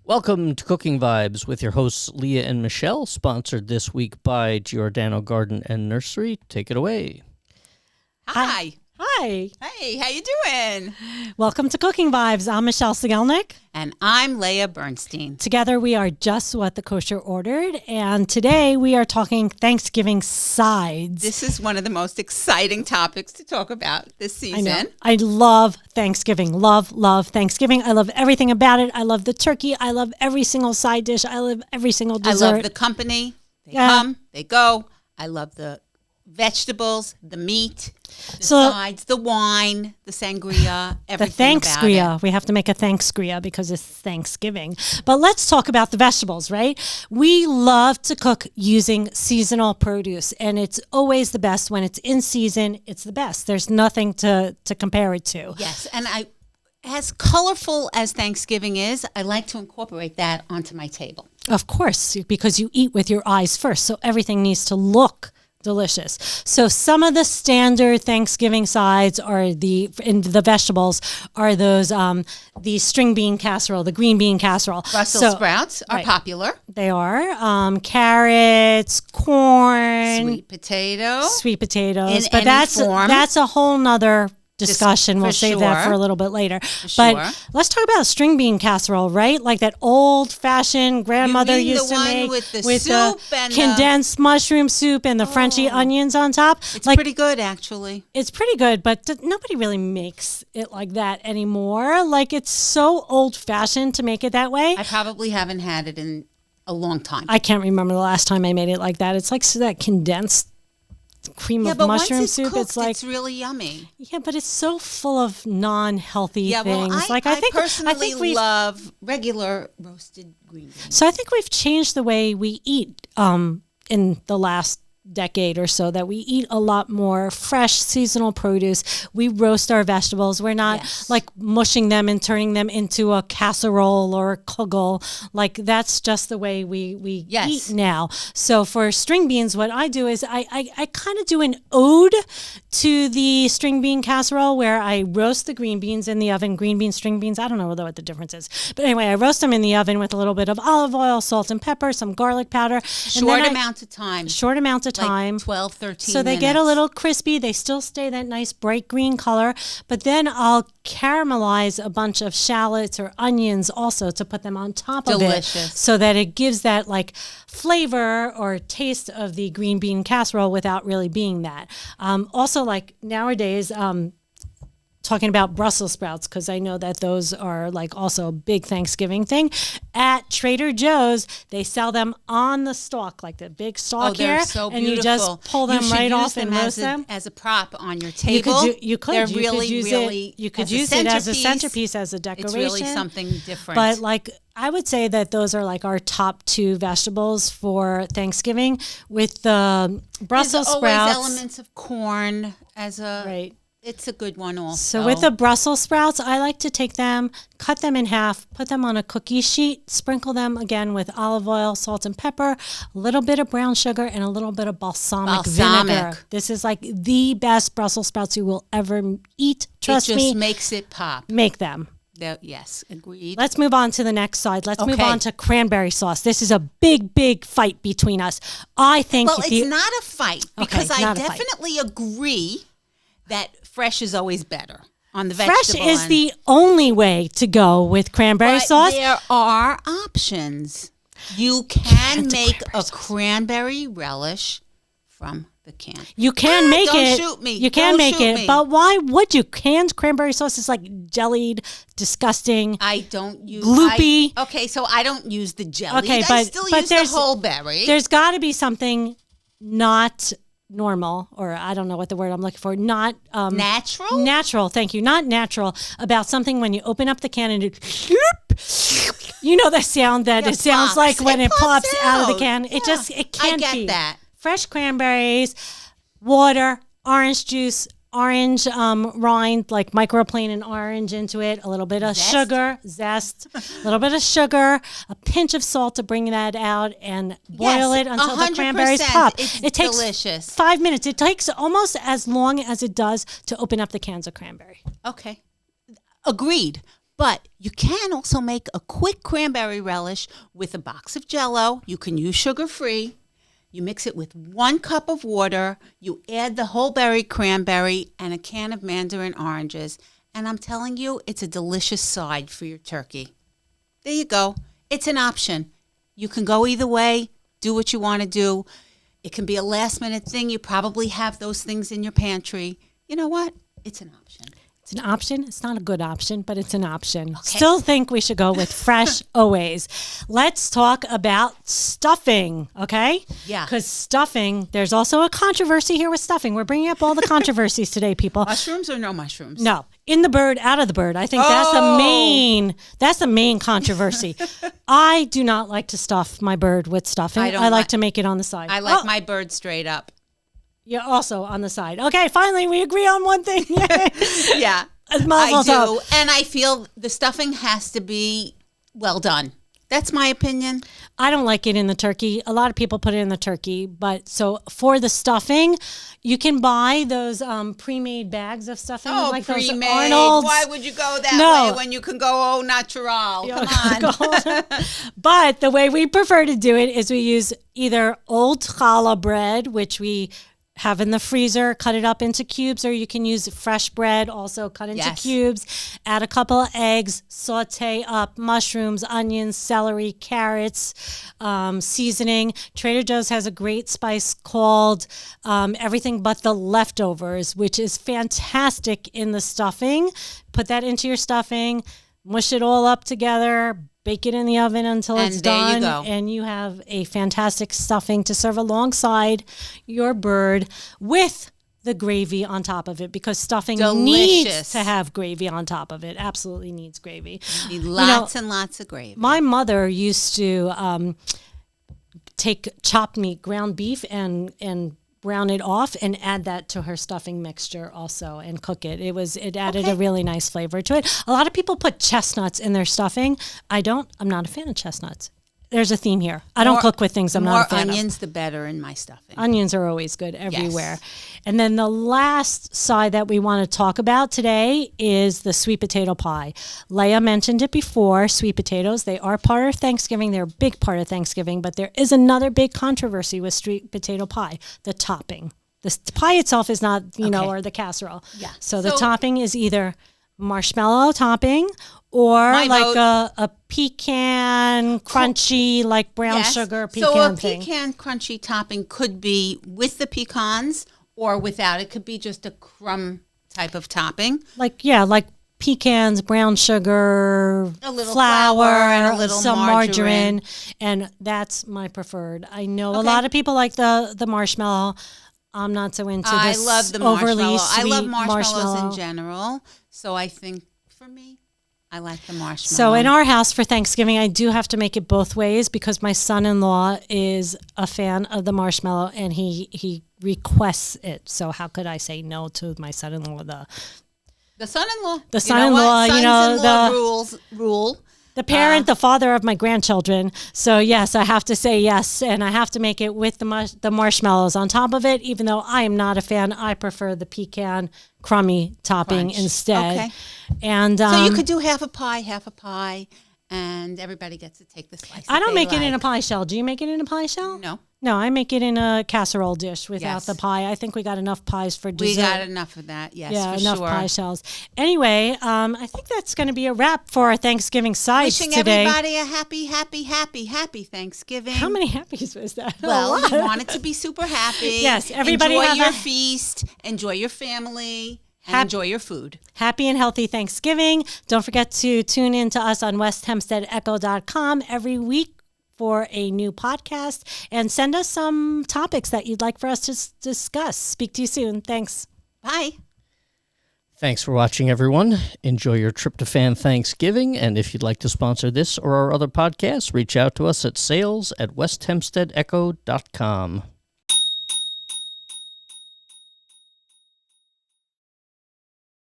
Welcome to Cooking Vibes with your hosts Lea and Michele, sponsored this week by Giordano Garden and Nursery. Take it away. Hi. Hi. Hey, how you doing? Welcome to Cooking Vibes. I'm Michele Sigelnik. And I'm Leah Bernstein. Together we are just what the kosher ordered, and today we are talking Thanksgiving sides. This is one of the most exciting topics to talk about this season. I know. I love Thanksgiving. Love Thanksgiving. I love everything about it. I love the turkey. I love every single side dish. I love every single dessert. I love the company. They come, they go. I love the vegetables, the meat, the sides, the wine, the sangria, everything the Thanksgria. We have to make a Thanksgria because it's Thanksgiving. But let's talk about the vegetables, right? We love to cook using seasonal produce, and it's always the best. When it's in season, it's the best. There's nothing to compare it to. Yes, and as colorful as Thanksgiving is, I like to incorporate that onto my table. Of course, because you eat with your eyes first, so everything needs to look delicious. So some of the standard Thanksgiving sides are the vegetables are those the string bean casserole, the green bean casserole. Brussels sprouts are popular. They are carrots, corn, sweet potatoes. But that's a whole nother discussion. We'll save that for a little bit later. But let's talk about a string bean casserole, right? Like that old-fashioned grandmother used to make with the condensed mushroom soup and the Frenchy onions on top. It's pretty good, actually. It's pretty good, but nobody really makes it like that anymore. Like, it's so old-fashioned to make it that way. I probably haven't had it in a long time. I can't remember the last time I made it like that. It's like that condensed cream of mushroom soup. Cooked, it's really yummy. Yeah, but it's so full of non-healthy things. Well, I personally love regular roasted green beans. So I think we've changed the way we eat in the last decade or so, that we eat a lot more fresh seasonal produce. We roast our vegetables. We're not like mushing them and turning them into a casserole or a kugel. Like, that's just the way we eat now. So for string beans, what I do is I kind of do an ode to the string bean casserole, where I roast the green beans in the oven. Green beans, string beans, I don't know what the difference is. But anyway, I roast them in the oven with a little bit of olive oil, salt and pepper, some garlic powder. Short amount of time. Like 12, 13 So they minutes. get a little crispy. They still stay that nice bright green color. But then I'll caramelize a bunch of shallots or onions also to put them on top of it, so that it gives that like flavor or taste of the green bean casserole without really being that. Also, like nowadays, talking about Brussels sprouts, because I know that those are like also a big Thanksgiving thing. At Trader Joe's, they sell them on the stalk, like the big stalk here. So and you just pull them right off and roast them as a prop on your table. You could use it as a centerpiece, as a decoration. It's really something different. But like, I would say that those are like our top two vegetables for Thanksgiving, with the Brussels sprouts. There's always elements of corn as a right. It's a good one also. So with the Brussels sprouts, I like to take them, cut them in half, put them on a cookie sheet, sprinkle them again with olive oil, salt and pepper, a little bit of brown sugar, and a little bit of balsamic vinegar. This is like the best Brussels sprouts you will ever eat. Trust me. It just makes it pop. Make them. Yes, agreed. Let's move on to the next side. Let's move on to cranberry sauce. This is a big fight between us. I think. Well, it's not a fight, because I definitely agree that fresh is always better on the vegetable. Fresh is the only way to go with cranberry sauce. There are options. You can make a cranberry relish from the can. You can make it. Don't shoot me. You can make it, but why would you? Canned cranberry sauce is like jellied, disgusting. I don't use gloopy. So I don't use the jelly. Okay, I still use the whole berry. There's got to be something not normal, or I don't know what the word I'm looking for, not natural, thank you, not natural, about something when you open up the can and it you know the sound that it sounds like when it pops out of the can. It can't be. I get that. Fresh cranberries, water, orange juice, orange rind, like microplane an orange into it, a little bit of sugar, zest, a little bit of sugar, a pinch of salt to bring that out, and boil it until the cranberries pop. It takes delicious. 5 minutes. It takes almost as long as it does to open up the cans of cranberry. Okay. Agreed. But you can also make a quick cranberry relish with a box of Jell-O. You can use sugar-free. You mix it with 1 cup of water. You add the whole berry cranberry and a can of mandarin oranges. And I'm telling you, it's a delicious side for your turkey. There you go. It's an option. You can go either way. Do what you want to do. It can be a last-minute thing. You probably have those things in your pantry. You know what? It's an option. It's an option. It's not a good option, but it's an option. Okay. Still think we should go with fresh always. Let's talk about stuffing, okay? Yeah. Because stuffing, there's also a controversy here with stuffing. We're bringing up all the controversies today, people. Mushrooms or no mushrooms? No. In the bird, out of the bird. I think that's the main controversy. I do not like to stuff my bird with stuffing. I like to make it on the side. I like my bird straight up. Yeah, also on the side. Okay, finally we agree on one thing. Yeah, I do. And I feel the stuffing has to be well done. That's my opinion. I don't like it in the turkey. A lot of people put it in the turkey. But so for the stuffing, you can buy those pre-made bags of stuffing. Oh, like pre-made. Those Arnold's. Why would you go that way when you can go natural? Come on. But the way we prefer to do it is we use either old challah bread, which we have in the freezer, cut it up into cubes, or you can use fresh bread, also cut into cubes. Add a couple of eggs, saute up mushrooms, onions, celery, carrots, seasoning. Trader Joe's has a great spice called Everything But the Leftovers, which is fantastic in the stuffing. Put that into your stuffing, mush it all up together, bake it in the oven until it's done, and you have a fantastic stuffing to serve alongside your bird with the gravy on top of it, because stuffing needs to have gravy on top of it. Absolutely needs gravy. You need lots and lots of gravy. My mother used to take chopped meat, ground beef, and brown it off and add that to her stuffing mixture also and cook it. It added a really nice flavor to it. A lot of people put chestnuts in their stuffing. I don't. I'm not a fan of chestnuts. There's a theme here. I don't cook with things I'm not a fan of. More onions, the better in my stuffing. Onions are always good everywhere. Yes. And then the last side that we want to talk about today is the sweet potato pie. Lea mentioned it before, sweet potatoes. They are part of Thanksgiving. They're a big part of Thanksgiving. But there is another big controversy with sweet potato pie, the topping. The pie itself is not, or the casserole. Yeah. So the topping is either marshmallow topping or a pecan crunchy, like brown sugar pecan thing. So a pecan crunchy topping could be with the pecans or without. It could be just a crumb type of topping. Like pecans, brown sugar, a little flour and a little some margarine. And that's my preferred. I know a lot of people like the marshmallow. I'm not so into this. I love the overly marshmallow. sweet I love marshmallows in general. So I think for me, I like the marshmallow. So in our house for Thanksgiving, I do have to make it both ways because my son-in-law is a fan of the marshmallow and he requests it. So how could I say no to my son-in-law? The son-in-law. The son-in-law, Sons-in-law rules rule. The parent, the father of my grandchildren. So yes, I have to say yes, and I have to make it with the marshmallows on top of it. Even though I am not a fan, I prefer the pecan crummy topping instead. Okay. And so you could do half a pie, and everybody gets to take the slice. I don't make it in a pie shell. Do you make it in a pie shell? No, I make it in a casserole dish without the pie. I think we got enough pies for dessert. We got enough of that, yes, for enough sure. pie shells. Anyway, I think that's going to be a wrap for our Thanksgiving sides today. Wishing everybody a happy Thanksgiving. How many happies was that? Well, you want it to be super happy. Yes, everybody enjoy your feast, enjoy your family, and enjoy your food. Happy and healthy Thanksgiving. Don't forget to tune in to us on westhempsteadecho.com every week for a new podcast, and send us some topics that you'd like for us to discuss. Speak to you soon. Thanks. Bye. Thanks for watching, everyone. Enjoy your tryptophan Thanksgiving, and if you'd like to sponsor this or our other podcasts, reach out to us at sales@westhempsteadecho.com.